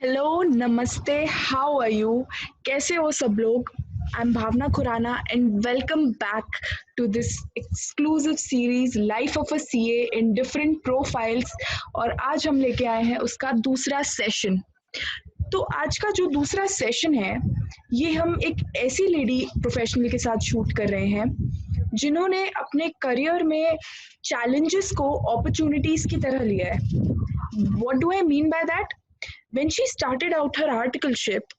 Hello, नमस्ते, how are you? कैसे हो सब लोग? I am Bhavna Khurana and welcome back to this exclusive series life of a CA in different profiles. और आज हम लेके आए हैं उसका दूसरा सेशन। तो आज का जो दूसरा सेशन है, ये हम एक ऐसी लेडी प्रोफेशनल के साथ शूट कर रहे हैं जिन्होंने अपने करियर में चैलेंजेस को अपॉर्चुनिटीज की तरह लिया है। What do I mean by that? When she started out her articleship,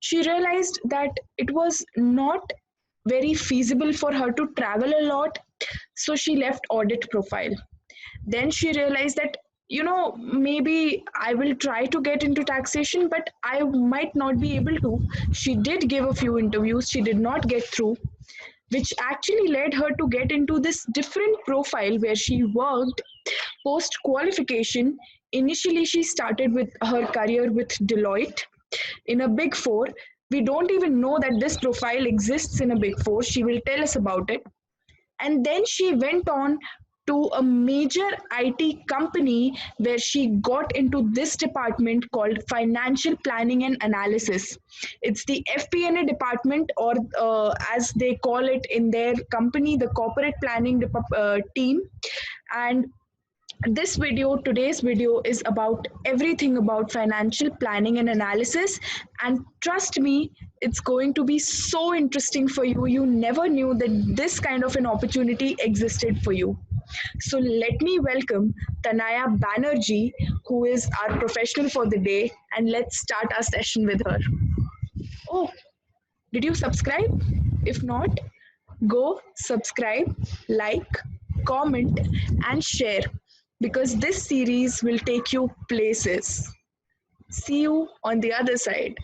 she realized that it was not very feasible for her to travel a lot, so she left audit profile. Then she realized that maybe I will try to get into taxation, but I might not be able to. She did give a few interviews, she did not get through, which actually led her to get into this different profile where she worked post qualification. Initially, she started with her career with Deloitte in a big four. We don't even know that this profile exists in a big four. She will tell us about it. And then she went on to a major IT company where she got into this department called Financial Planning and Analysis. It's the FP&A department, or as they call it in their company, the Corporate Planning team. And today's video is about everything about financial planning and analysis. And trust me, it's going to be so interesting for you. You never knew that this kind of an opportunity existed for you. So let me welcome Tanaya Banerjee, who is our professional for the day, and let's start our session with her. Oh, did you subscribe? If not, go subscribe, like, comment, and share, because this series will take you places. See you on the other side.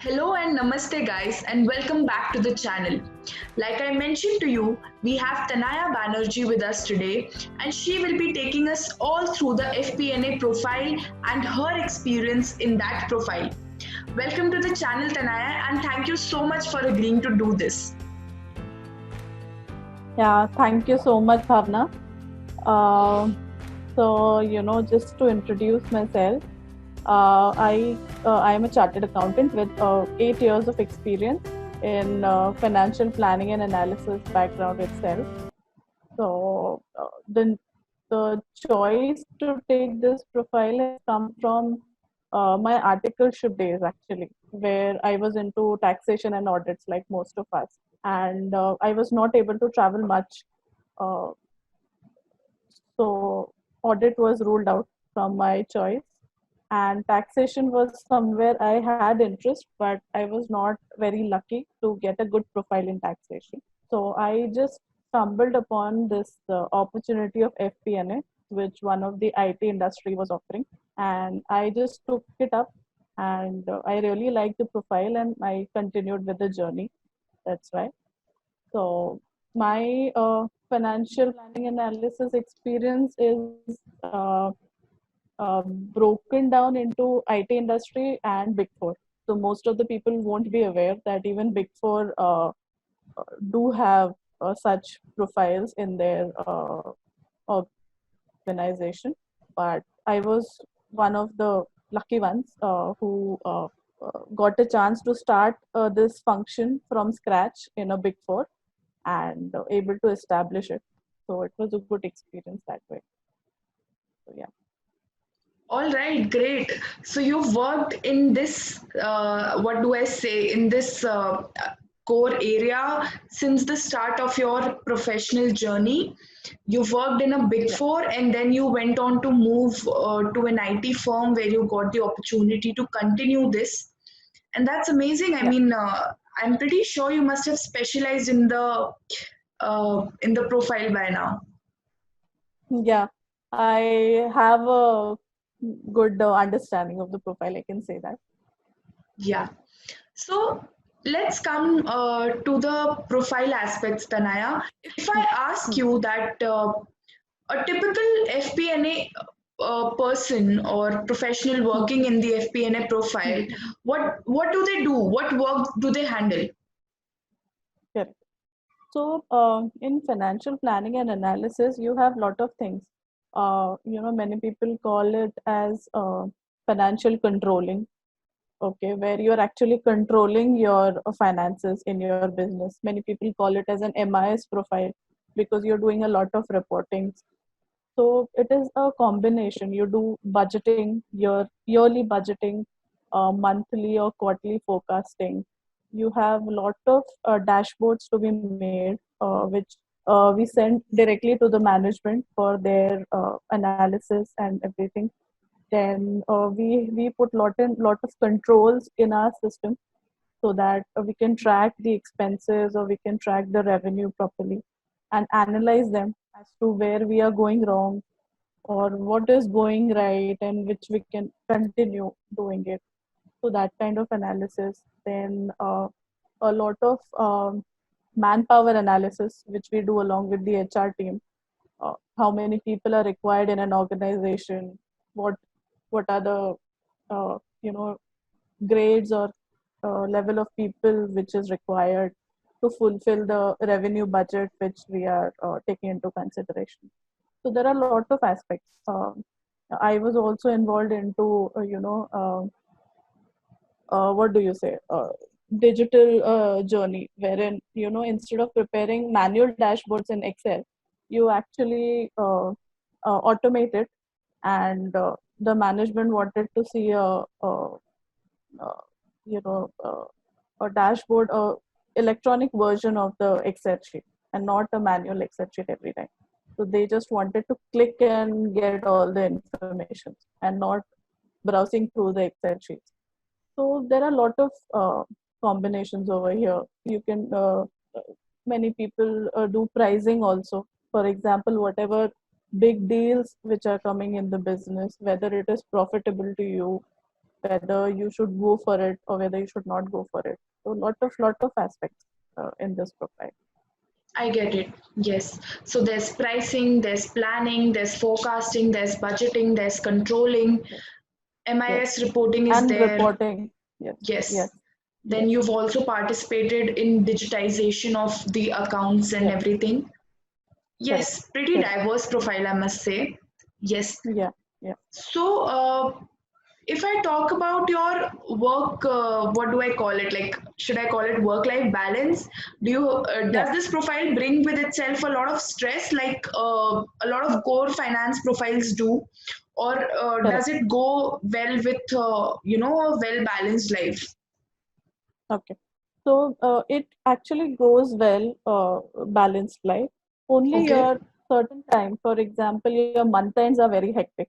Hello and namaste, guys, and welcome back to the channel. Like I mentioned to you, we have Tanaya Banerjee with us today, and she will be taking us all through the FP&A profile and her experience in that profile. Welcome to the channel, Tanaya, and thank you so much for agreeing to do this. Yeah, thank you so much, Bhavna. Just to introduce myself, I am a chartered accountant with 8 years of experience in financial planning and analysis background itself. So the choice to take this profile has come from my articleship days, actually, where I was into taxation and audits like most of us, and I was not able to travel much. Uh, so audit was ruled out from my choice, and taxation was somewhere I had interest, but I was not very lucky to get a good profile in taxation. So I just stumbled upon this opportunity of FP&A, which one of the IT industry was offering, and I just took it up, and I really liked the profile, and I continued with the journey. That's why. So my financial planning analysis experience is broken down into IT industry and Big Four. So most of the people won't be aware that even Big Four do have such profiles in their organization. But I was one of the lucky ones who got a chance to start this function from scratch in a Big Four and able to establish it. So it was a good experience that way. So yeah. All right, great. So you've worked in this, what do I say, in this core area since the start of your professional journey. You've worked in a big Yeah. four, and then you went on to move to an IT firm where you got the opportunity to continue this. And that's amazing. I Yeah. mean, I'm pretty sure you must have specialized in the profile by now. Yeah, I have a good understanding of the profile. I can say that. Yeah. So let's come to the profile aspects, Tanaya. If I ask Hmm. you that a typical FP&A person or professional Hmm. working in the FP&A Hmm. profile, what do they do? What work do they handle? Correct. So, in financial planning and analysis, you have lot of things. Many people call it as financial controlling. Okay, where you are actually controlling your finances in your business. Many people call it as an MIS profile because you're doing a lot of reporting. So it is a combination. You do budgeting, your yearly budgeting, monthly or quarterly forecasting. You have a lot of dashboards to be made, which we send directly to the management for their analysis and everything. Then we put lot of controls in our system so that we can track the expenses or we can track the revenue properly and analyze them as to where we are going wrong or what is going right and which we can continue doing it. So that kind of analysis. Then a lot of manpower analysis, which we do along with the HR team. How many people are required in an organization? What what are the uh, you know grades or level of people which is required to fulfill the revenue budget which we are taking into consideration. So there are a lot of aspects. I was also involved into what do you say digital journey, wherein instead of preparing manual dashboards in Excel, you actually automate it, and the management wanted to see uh, you know uh, a dashboard, a electronic version of the Excel sheet, and not a manual Excel sheet every time. So they just wanted to click and get all the information and not browsing through the Excel sheets. So there are a lot of combinations over here. You can many people do pricing also. For example, whatever big deals which are coming in the business, whether it is profitable to you, whether you should go for it or whether you should not go for it. So lot of aspects in this profile. I get it. Yes. So there's pricing, there's planning, there's forecasting, there's budgeting, there's controlling. Yes, yes, MIS reporting is and there. reporting. Yes, yes, Yes. Then yes, you've also participated in digitization of the accounts and yes. everything. Correct, Yes, pretty correct. diverse profile, I must say. Yes. Yeah, yeah, So, if I talk about your work, what do I call it? Like, should I call it work-life balance? yeah. Does this profile bring with itself a lot of stress, like a lot of core finance profiles do, or Correct. does it go well with a well-balanced life? Okay. So it actually goes well, balanced life. Only Okay. your certain time, for example, your month ends are very hectic.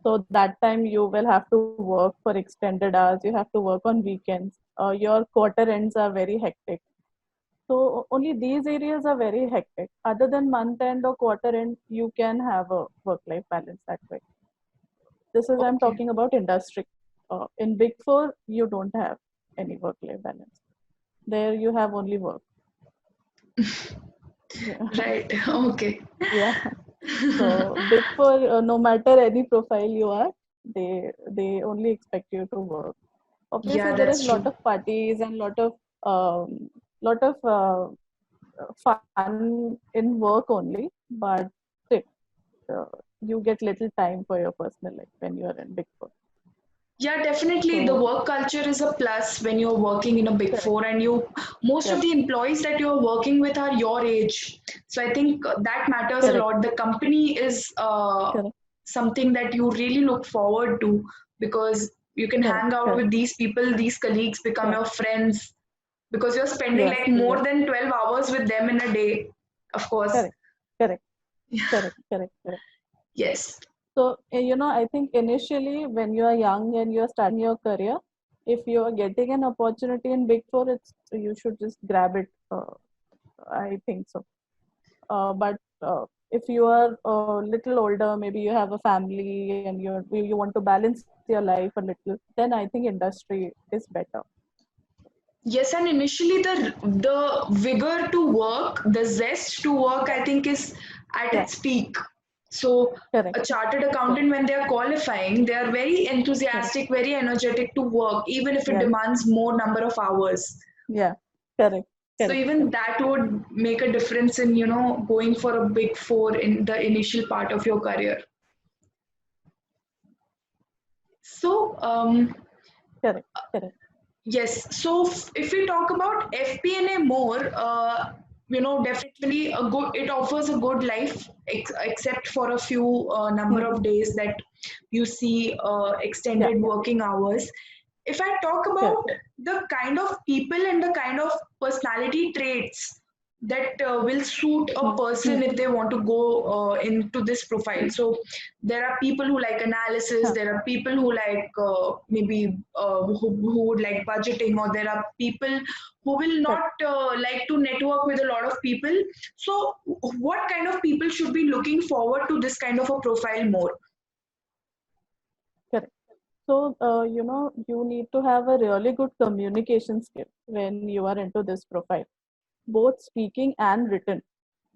So that time you will have to work for extended hours. You have to work on weekends. Your quarter ends are very hectic. So only these areas are very hectic. Other than month end or quarter end, you can have a work-life balance that way. This is I'm Okay. talking about industry. In Big Four, you don't have any work-life balance. There you have only work. Yeah. Right. Okay. Yeah. So Big Four, no matter any profile you are, they only expect you to work. Obviously, Yeah, there is that's lot true. of parties and lot of fun in work only, but still, uh, you get little time for your personal life when you are in Big Four. Yeah, definitely. The So work culture is a plus when you're working in a big correct, four, and most of correct, the employees that you're working with are your age. So I think that matters a correct, lot. The company is correct, something that you really look forward to because you can correct, hang out correct, with these people, these colleagues become correct. your friends because you're spending Yes, like yes, more than 12 hours with them in a day, of course. correct, correct, correct, correct, correct. Yes. So, I think initially when you are young and you are starting your career, if you are getting an opportunity in Big Four, you should just grab it. I think so. But if you are a little older, maybe you have a family and you want to balance your life a little, then I think industry is better. Yes, and initially the vigor to work, the zest to work, Yeah, I think is at yeah, its peak. So correct, a chartered correct, accountant, when they are qualifying, they are very correct. enthusiastic, very energetic to work, even if it Yes, demands more number of hours. yeah, correct. So even that would make a difference in, going for a big four in the initial part of your career. So, Correct. Correct. yes. So if we talk about FP&A more, definitely a good. It offers a good life, except for a few number Hmm. of days that you see Yeah. extended working hours. If I talk Correct. about the kind of people and the kind of personality traits that will suit a Hmm. person if they want to go into this profile. So there are people who like analysis, Huh. there are people who like maybe who would like budgeting, or there are people who will Correct. not like to network with a lot of people. So what kind of people should be looking forward to this kind of a profile more? Correct. So, you need to have a really good communication skill when you are into this profile, both speaking and written.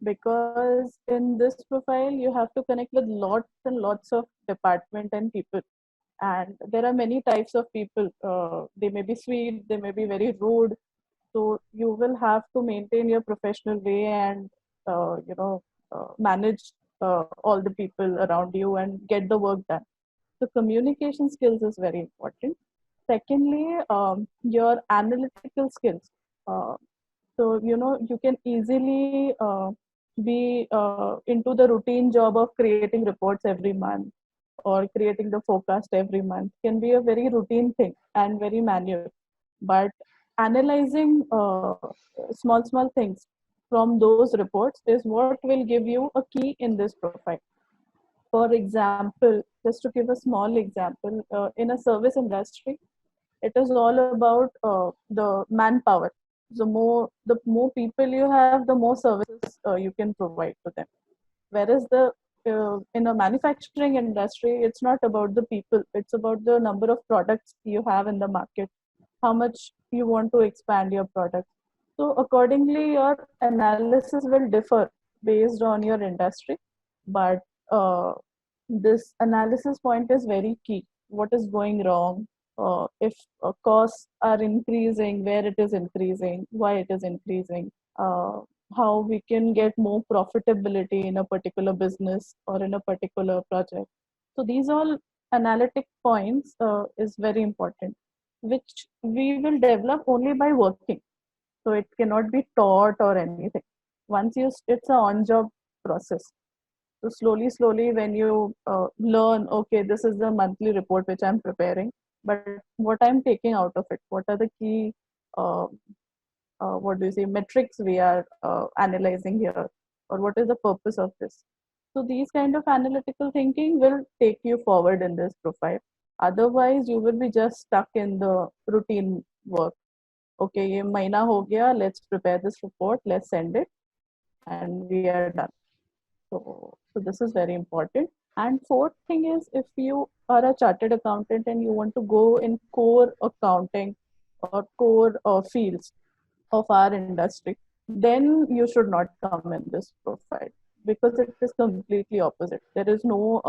Because in this profile, you have to connect with lots and lots of department and people. And there are many types of people. They may be sweet, they may be very rude. So you will have to maintain your professional way and, manage all the people around you and get the work done. So communication skills is very important. Secondly, your analytical skills. Uh, so you can easily be into the routine job of creating reports every month or creating the forecast every month can be a very routine thing and very manual. But analyzing small things from those reports is what will give you a key in this profile. For example, just to give a small example, in a service industry, it is all about the manpower. The more people you have, the more services you can provide to them. Whereas the in a manufacturing industry, it's not about the people; it's about the number of products you have in the market, how much you want to expand your product. So accordingly, your analysis will differ based on your industry, but uh, this analysis point is very key. What is going wrong? If costs are increasing, where it is increasing, why it is increasing, uh, how we can get more profitability in a particular business or in a particular project. So these all analytic points is very important, which we will develop only by working. So it cannot be taught or anything. Once it's a on-job process. So slowly, when you learn, okay, this is the monthly report which I'm preparing, but what I'm taking out of it, what are the key, uh, what do you say, metrics we are analyzing here, or what is the purpose of this? So these kind of analytical thinking will take you forward in this profile. Otherwise, you will be just stuck in the routine work. Okay, ये महीना हो गया, let's prepare this report, let's send it, and we are done. So this is very important. And fourth thing is, if you are a chartered accountant and you want to go in core accounting or core fields of our industry, then you should not come in this profile because it is completely opposite. There is no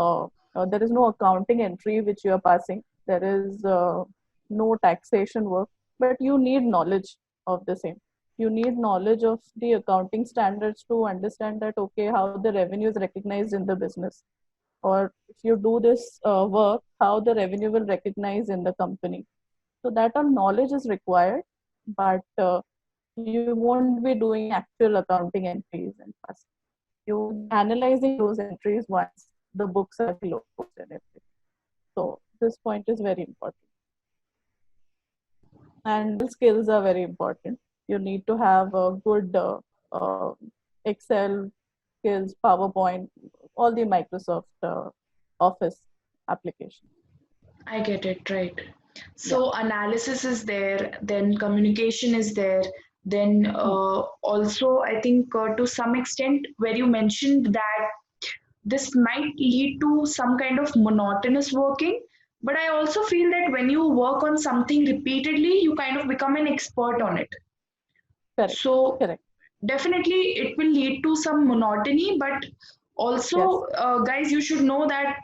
accounting entry which you are passing. There is no taxation work, but you need knowledge of the same. You need knowledge of the accounting standards to understand that, okay, how the revenue is recognized in the business, or if you do this work, how the revenue will recognize in the company. So that all knowledge is required, but you won't be doing actual accounting entries and past. You will be analyzing those entries once the books are closed and everything. So this point is very important. And skills are very important. You need to have a good Excel skills, PowerPoint, all the Microsoft Office application. I get it, right. Yeah. So analysis is there, then communication is there, then Hmm. also I think to some extent where you mentioned that this might lead to some kind of monotonous working, but I also feel that when you work on something repeatedly, you kind of become an expert on it. Correct. So Correct. definitely it will lead to some monotony, but Yes. also guys, you should know that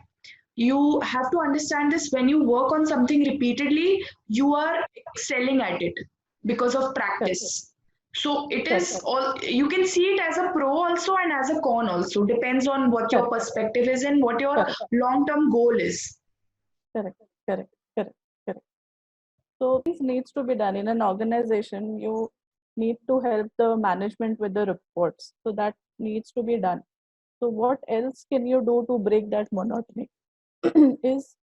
you have to understand this: when you work on something repeatedly, you are excelling at it because of Correct. practice. So it Correct. is all, you can see it as a pro also and as a con also. Depends on what your Correct. perspective is and what your Correct. long term goal is. Correct. Correct. Correct. Correct. So this needs to be done in an organization. You need to help the management with the reports. So that needs to be done. So what else can you do to break that monotony? Is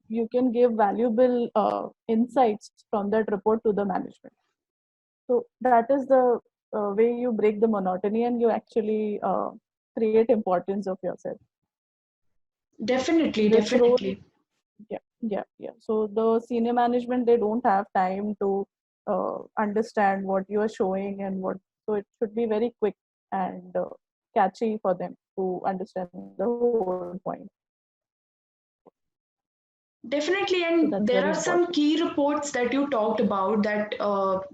you can give valuable insights from that report to the management. So that is the way you break the monotony and you actually create importance of yourself. Definitely, This role, definitely. yeah. So the senior management, they don't have time to understand what you are showing and what. So it should be very quick and catchy for them to understand the whole point. Definitely, So that's and very there are important. some key reports that you talked about that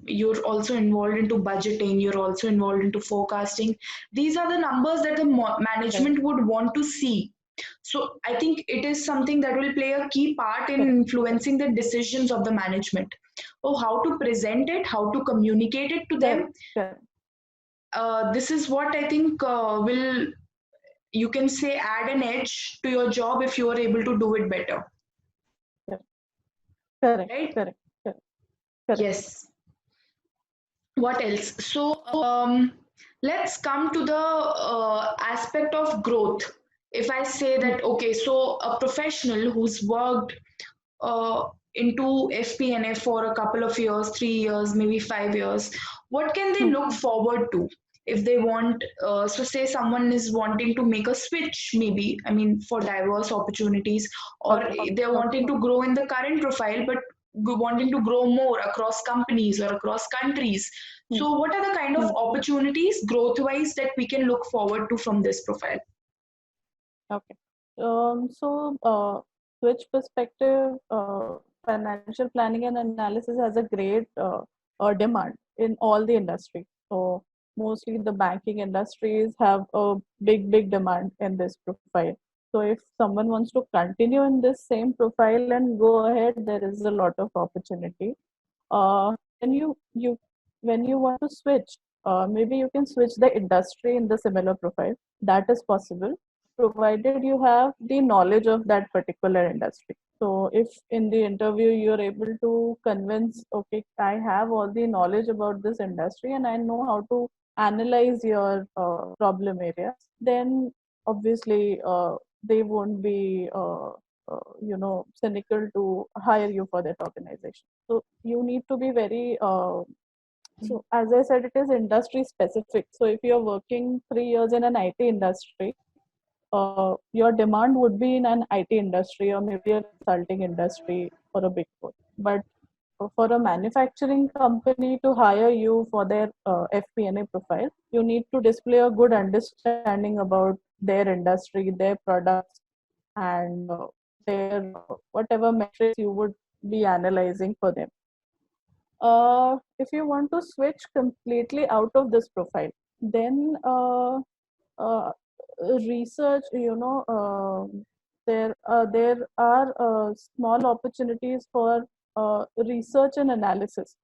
you're also involved into budgeting, you're also involved into forecasting. These are the numbers that the Right. management would want to see. So I think it is something that will play a key part in Correct. influencing the decisions of the management. Oh, how to present it, how to communicate it to them. Correct. Correct. This is what I think will, you can say, add an edge to your job if you are able to do it better, Correct. Correct. right? Correct. Correct. Correct. Yes. What else? So let's come to the aspect of growth. If I say Mm, that, okay, so a professional who's worked uh, into FP&A for a couple of years, 3 years, maybe 5 years, what can they mm, look forward to if they want? So, say someone is wanting to make a switch, maybe, I mean, for diverse opportunities, or okay. they're Okay. wanting to grow in the current profile, but wanting to grow more across companies or across countries. Mm, So, what are the kind of mm, opportunities growth wise that we can look forward to from this profile? okay. Switch perspective, financial planning and analysis has a great demand in all the industry. So mostly the banking industries have a big demand in this profile. So if someone wants to continue in this same profile and go ahead, there is a lot of opportunity. When you when you want to switch, maybe you can switch the industry in the similar profile. That is possible, provided you have the knowledge of that particular industry. So if in the interview you're able to convince, okay, I have all the knowledge about this industry and I know how to analyze your problem areas, then obviously they won't be cynical to hire you for that organization. So you need to be very so as I said, it is industry specific. So if you're working 3 years in an IT industry, your demand would be in an IT industry or maybe a consulting industry or a big four. But for a manufacturing company to hire you for their FP&A profile, you need to display a good understanding about their industry, their products, and their whatever metrics you would be analyzing for them. If you want to switch completely out of this profile, then uh, research, there are small opportunities for research and analysis.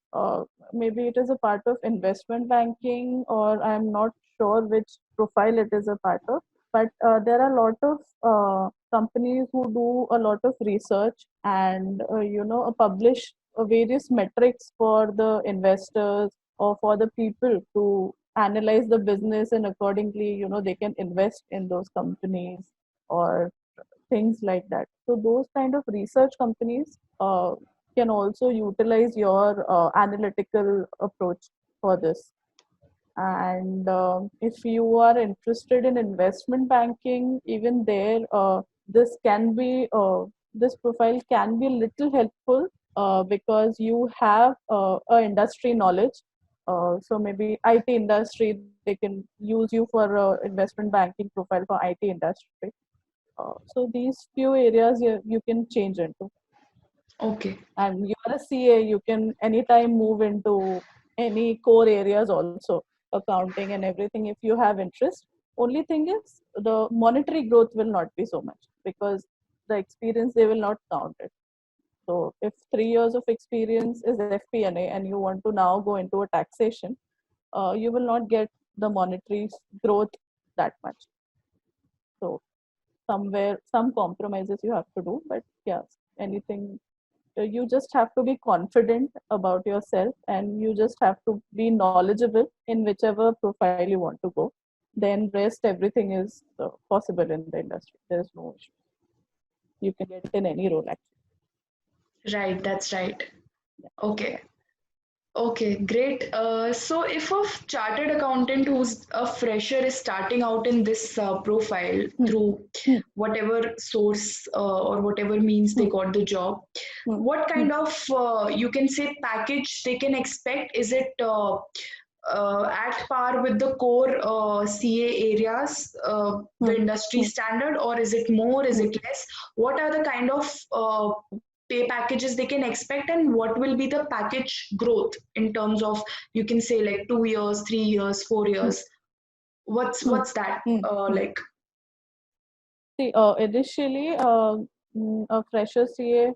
Maybe it is a part of investment banking, or I'm not sure which profile it is a part of. But there are a lot of companies who do a lot of research and publish various metrics for the investors or for the people to analyze the business, and accordingly they can invest in those companies or things like that. So those kind of research companies can also utilize your analytical approach for this. And if you are interested in investment banking, even there this can be this profile can be a little helpful because you have a industry knowledge. So maybe IT industry, they can use you for investment banking profile for IT industry. So these few areas you can change into. Okay. And you are a CA, you can anytime move into any core areas also, accounting and everything if you have interest. Only thing is the monetary growth will not be so much because the experience they will not count it. So if 3 years of experience is FP&A and you want to now go into a taxation, you will not get the monetary growth that much. So somewhere, some compromises you have to do, but yeah, anything, you just have to be confident about yourself, and you just have to be knowledgeable in whichever profile you want to go. Then rest, everything is possible in the industry. There is no issue. You can get in any role actually. Right, that's right. Okay. Okay, great. So if a chartered accountant who's a fresher is starting out in this profile Hmm. through Hmm. whatever source or whatever means they Hmm. got the job, what kind of you can say package they can expect? Is it at par with the core CA areas, Hmm. the industry Hmm. standard, or is it more? Is Hmm. it less? What are the kind of pay packages they can expect, and what will be the package growth in terms of, you can say, like 2 years, 3 years, four Hmm. years? Hmm. What's that Hmm. Hmm. like? See, initially, a fresher CA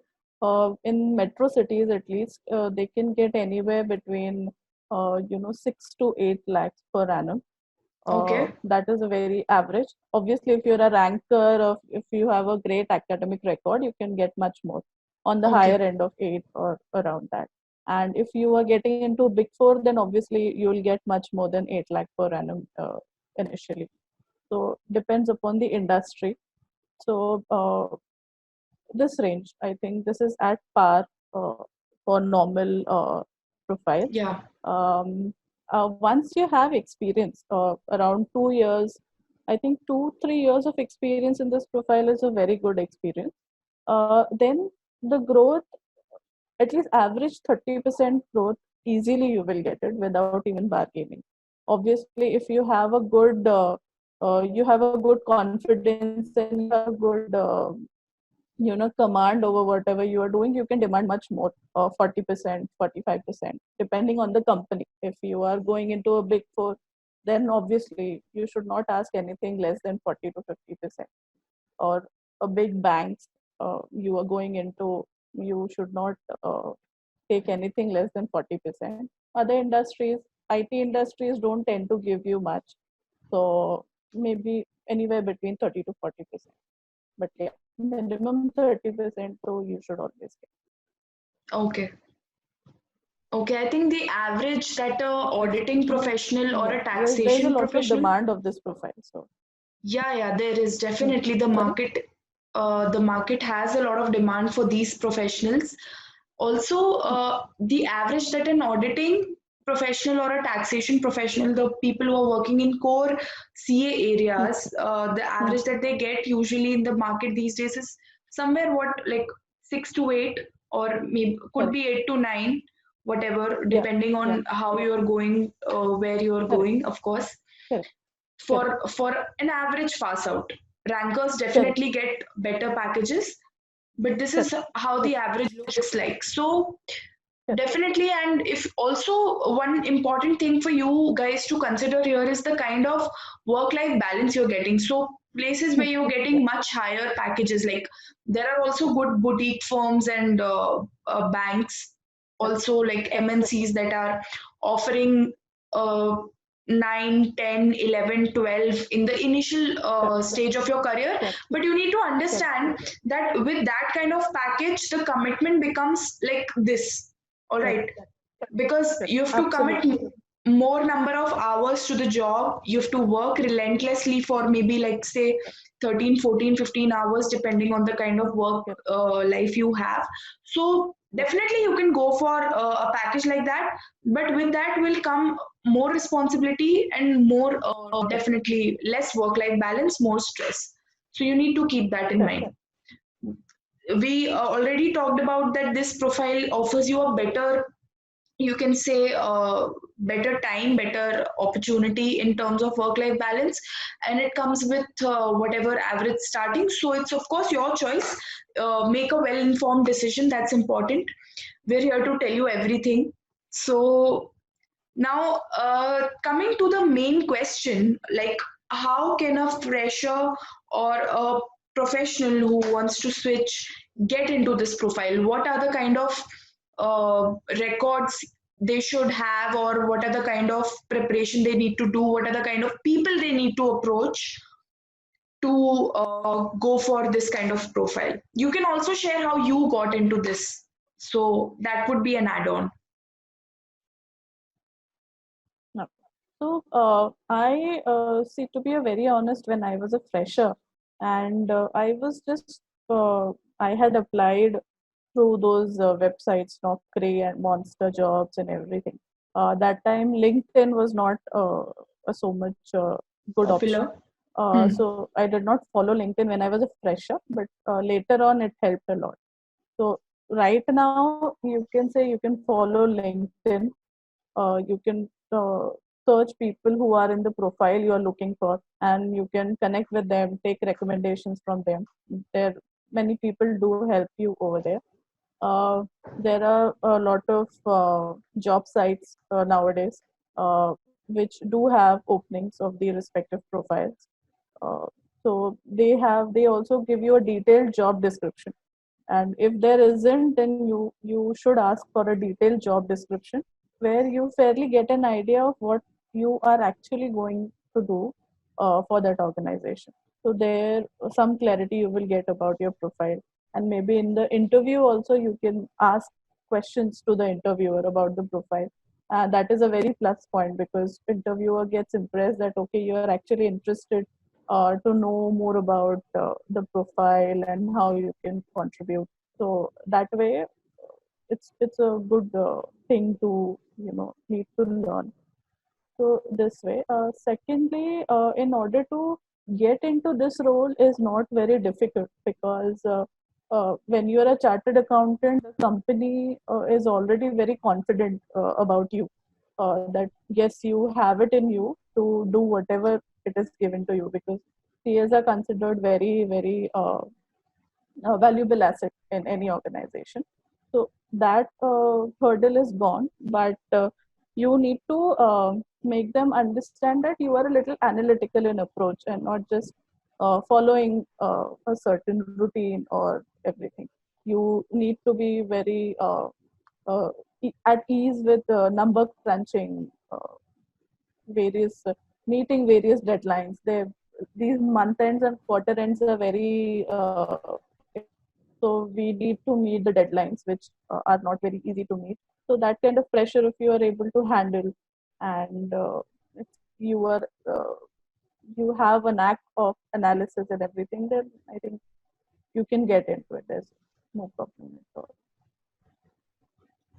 in metro cities at least, they can get anywhere between 6 to 8 lakhs per annum. Okay, That is a very average. Obviously, if you're a ranker, or if you have a great academic record, you can get much more, on the okay, higher end of 8 or around that. And if you are getting into big four, then obviously you will get much more than 8 lakh per annum initially. So depends upon the industry. So this range, I think this is at par for normal profiles. yeah, Once you have experience, around 2 years, I think 2-3 years of experience in this profile is a very good experience. Then the growth, at least average 30% growth, easily you will get it without even bargaining. Obviously, if you have a good confidence and you have a good command over whatever you are doing, you can demand much more, 40%, 45%, depending on the company. If you are going into a big four, then obviously you should not ask anything less than 40 to 50%. Or a big banks, you are going into, you should not take anything less than 40%. Other industries, IT industries don't tend to give you much, so maybe anywhere between 30 to 40%. But yeah, minimum 30%, so you should always get. okay. Okay, I think the average that a auditing professional or Yeah, a there's a taxation lot of professional, demand of this profile. So, yeah, there is hmm. definitely the Sorry. market. The market has a lot of demand for these professionals. Also, Hmm. the average that an auditing professional or a taxation professional, the people who are working in core CA Hmm. areas, the Hmm. average that they get usually in the market these days is somewhere what, like 6 to 8, or maybe could Correct. be 8 to 9, whatever, Yeah. depending Yeah. on how Yeah. you're going, where you're Correct. going, of course. Correct. Correct. For an average pass out, rankers Correct. definitely get better packages, but this Correct. is how the Correct. average looks like. So Correct. definitely, and if also one important thing for you guys to consider here is the kind of work life balance you're getting. So places where Hmm. you're Yeah. getting much higher packages, like there are also good boutique firms and banks, Correct. also like Correct. MNCs that are offering uh, 9, 10, 11, 12 in the initial Correct. stage of your career. Correct. But you need to Correct. understand that with that kind of package, the commitment becomes like this, all Correct. right, because Correct. you have to commit Absolutely. more number of hours to the job. You have to work relentlessly for maybe, like, say 13, 14, 15 hours, depending on the kind of work Correct. life you have. So Yeah. definitely you can go for a package like that, but with that will come more responsibility and more, definitely less work life balance, more stress. So you need to keep that in Correct. mind. We already talked about that this profile offers you a better, you can say, better time, better opportunity in terms of work life balance, and it comes with whatever average starting. So it's of course your choice. Make a well informed decision, that's important. We're here to tell you everything. So now, coming to the main question, like, how can a fresher or a professional who wants to switch get into this profile? What are the kind of records they should have, or what are the kind of preparation they need to do, what are the kind of people they need to approach to go for this kind of profile. You can also share how you got into this. So that would be an add on. No. So I see, to be a very honest, when I was a fresher, and I was just I had applied through those websites, Naukri and Monster Jobs and everything. That time, LinkedIn was not so much good option. Popular. Hmm. So I did not follow LinkedIn when I was a fresher, but later on it helped a lot. So right now, you can say you can follow LinkedIn. You can search people who are in the profile you are looking for, and you can connect with them, take recommendations from them. There many people do help you over there. uh, there are a lot of job sites nowadays which do have openings of the respective profiles. uh, so they also give you a detailed job description, and if there isn't, then you should ask for a detailed job description where you fairly get an idea of what you are actually going to do for that organization. So there some clarity you will get about your profile, and maybe in the interview also you can ask questions to the interviewer about the profile. That is a very plus point, because interviewer gets impressed that okay, you are actually interested to know more about the profile and how you can contribute. So that way, it's a good thing to need to learn. So this way. Secondly, in order to get into this role is not very difficult, because when you are a chartered accountant, the company is already very confident about you. That yes, you have it in you to do whatever it is given to you, because CAs are considered very, very valuable asset in any organization. So that hurdle is gone, but you need to make them understand that you are a little analytical in approach and not just following a certain routine or everything. You need to be very at ease with number crunching, various meeting various deadlines. These month ends and quarter ends are very so we need to meet the deadlines, which are not very easy to meet. So that kind of pressure, if you are able to handle, and if you are you have an act of analysis and everything, then I think you can get into it. There's no problem at all.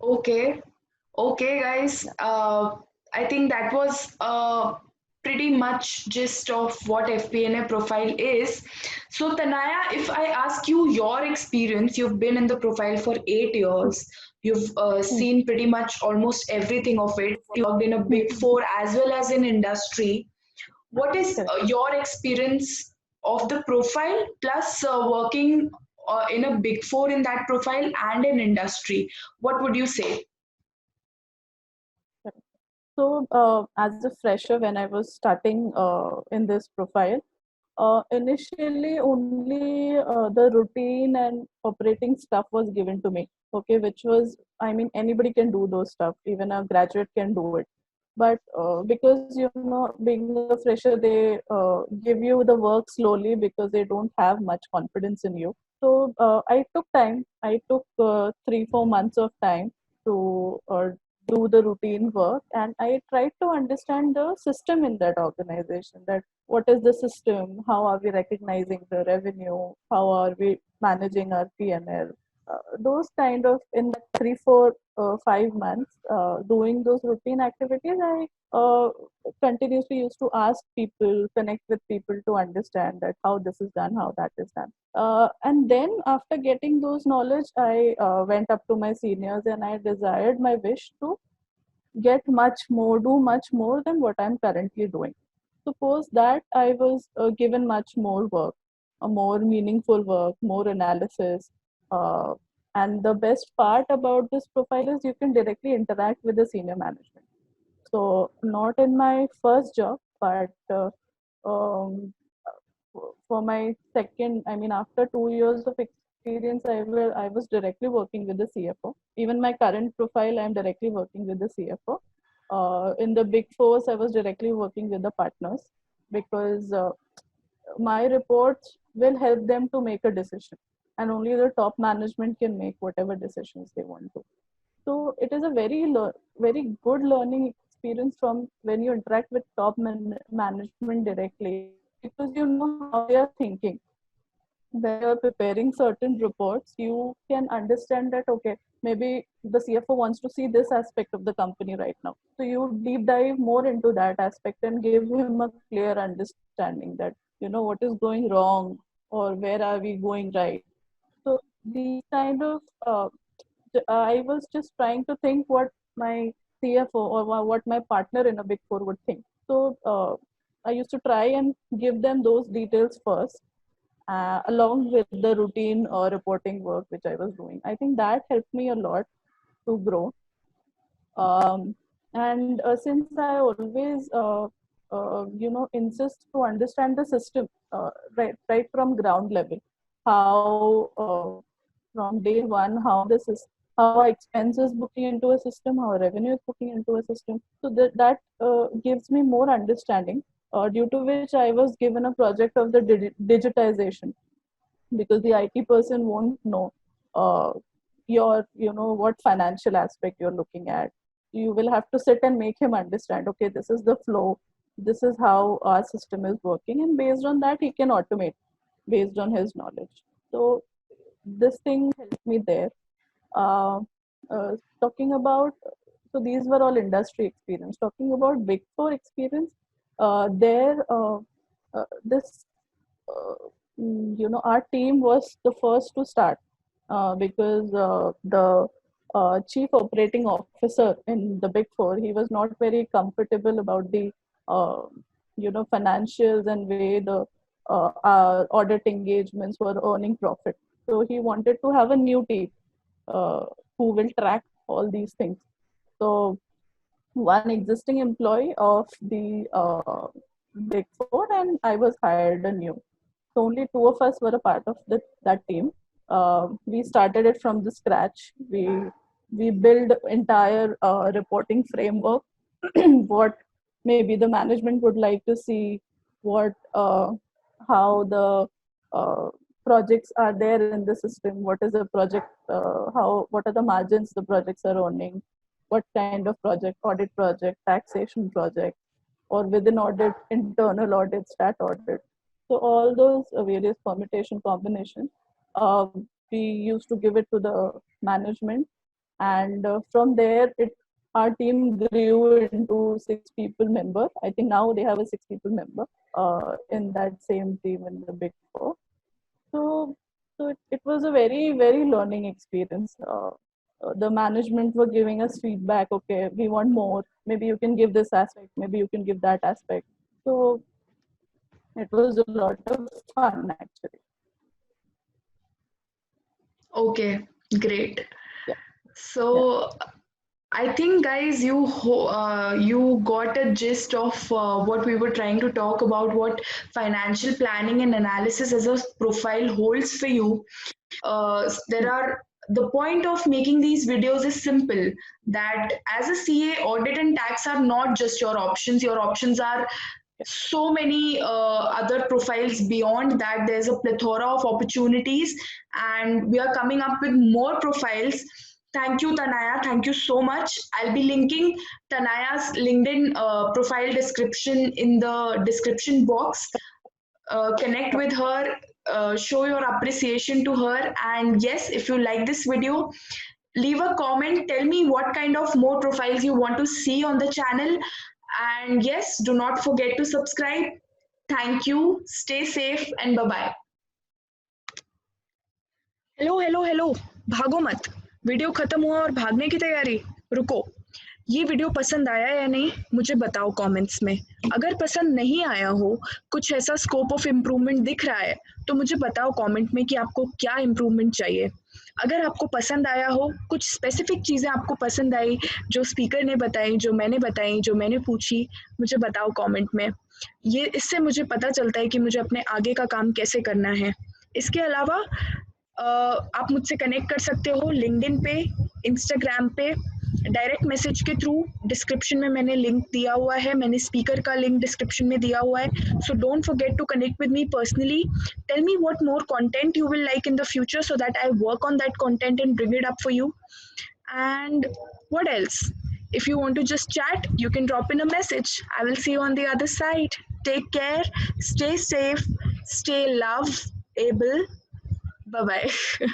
Okay. Okay, guys. Yeah. I think that was pretty much gist of what FP&A profile is. So, Tanaya, if I ask you your experience, you've been in the profile for 8 years. You've Hmm. seen pretty much almost everything of it. You worked in a big Hmm. four as well as in industry. What is Correct. your experience of the profile plus working in a big four in that profile and in industry? What would you say? Correct. So, as a fresher, when I was starting in this profile, initially only the routine and operating stuff was given to me. Okay, which was, I mean, anybody can do those stuff. Even a graduate can do it. But because being a fresher, they give you the work slowly because they don't have much confidence in you. So I took time. I took 3-4 months of time to do the routine work, and I tried to understand the system in that organization. That what is the system, how are we recognizing the revenue, how are we managing our P&L. Those kind of, in that 3 4 5 months doing those routine activities, I continuously used to ask people, connect with people to understand that how this is done, how that is done. And then after getting those knowledge, I went up to my seniors and I desired my wish to get much more, do much more than what I'm currently doing. Suppose that I was given much more work, a more meaningful work, more analysis. Uh, and the best part about this profile is you can directly interact with the senior management. So, not in my first job, but um, for my second, I mean, after 2 years of experience, I was directly working with the CFO. Even my current profile, I'm directly working with the CFO. In the Big Fours, I was directly working with the partners because my reports will help them to make a decision, and only the top management can make whatever decisions they want to. So it is a very good learning experience from when you interact with top management directly, because you know how they are thinking. When you're preparing certain reports, you can understand that, okay, maybe the CFO wants to see this aspect of the company right now. So you deep dive more into that aspect and give him a clear understanding that, what is going wrong or where are we going right. So these kind of, I was just trying to think what my CFO or what my partner in a Big Four would think. So I used to try and give them those details first, along with the routine reporting work which I was doing. I think that helped me a lot to grow. And since I always, insist to understand the system right from ground level, how from day one, how expenses booking into a system, how revenue is booking into a system. So that gives me more understanding. Due to which I was given a project of the digitization, because the IT person won't know uh, what financial aspect you're looking at. You will have to sit and make him understand, okay, this is the flow, this is how our system is working, and based on that he can automate based on his knowledge. So this thing helped me there. uh, Talking about, so these were all industry experience. Talking about Big Four experience, there this our team was the first to start, because the chief operating officer in the Big Four, he was not very comfortable about the uh, financials and way the audit engagements were earning profit. So he wanted to have a new team who will track all these things. So one existing employee of the Big Four, and I was hired anew. So only two of us were a part of that team. We started it from the scratch. We built entire reporting framework, what maybe the management would like to see, what how the uh, projects are there in the system, what is the project, what are the margins the projects are earning, what kind of project, audit project, taxation project, or within audit, internal audit, stat audit. So all those various permutation combinations, we used to give it to the management, and from there, our team grew into 6 people member. I think now they have a 6 people member in that same team in the Big Four. So it was a very learning experience. The management were giving us feedback. Okay, we want more. Maybe you can give this aspect. Maybe you can give that aspect. So it was a lot of fun actually. Okay, great. Yeah, yeah, So I think, guys, you got a gist of what we were trying to talk about, what financial planning and analysis as a profile holds for you. There are The point of making these videos is simple, that as a CA, audit and tax are not just your options. Your options are so many other profiles beyond that. There's a plethora of opportunities, and we are coming up with more profiles. Thank you, Tanaya. Thank you so much. I'll be linking Tanaya's LinkedIn profile description in the description box. Connect with her, show your appreciation to her, and yes, if you like this video, leave a comment, tell me what kind of more profiles you want to see on the channel, and yes, do not forget to subscribe. Thank you, stay safe, and bye bye. Hello hello hello, भागो मत। Video खत्म हुआ और भागने की तैयारी? रुको। ये वीडियो पसंद आया या नहीं मुझे बताओ कमेंट्स में। अगर पसंद नहीं आया हो, कुछ ऐसा स्कोप ऑफ इम्प्रूवमेंट दिख रहा है, तो मुझे बताओ कमेंट में कि आपको क्या इम्प्रूवमेंट चाहिए। अगर आपको पसंद आया हो, कुछ स्पेसिफिक चीज़ें आपको पसंद आई, जो स्पीकर ने बताई, जो मैंने पूछी, मुझे बताओ कमेंट में। इससे मुझे पता चलता है कि मुझे अपने आगे का काम कैसे करना है। इसके अलावा आप मुझसे कनेक्ट कर सकते हो लिंक्डइन पे, इंस्टाग्राम पे, डायरेक्ट मैसेज के थ्रू। डिस्क्रिप्शन में मैंने लिंक दिया हुआ है, मैंने स्पीकर का लिंक डिस्क्रिप्शन में दिया हुआ है। So don't forget to connect with me personally. Tell me what more content you will like in the future so that I work on that content and bring it up for you. And what else? If you want to just chat, you can drop in a message. I will see you on the other side. Take care, stay safe, stay love able. Bye bye.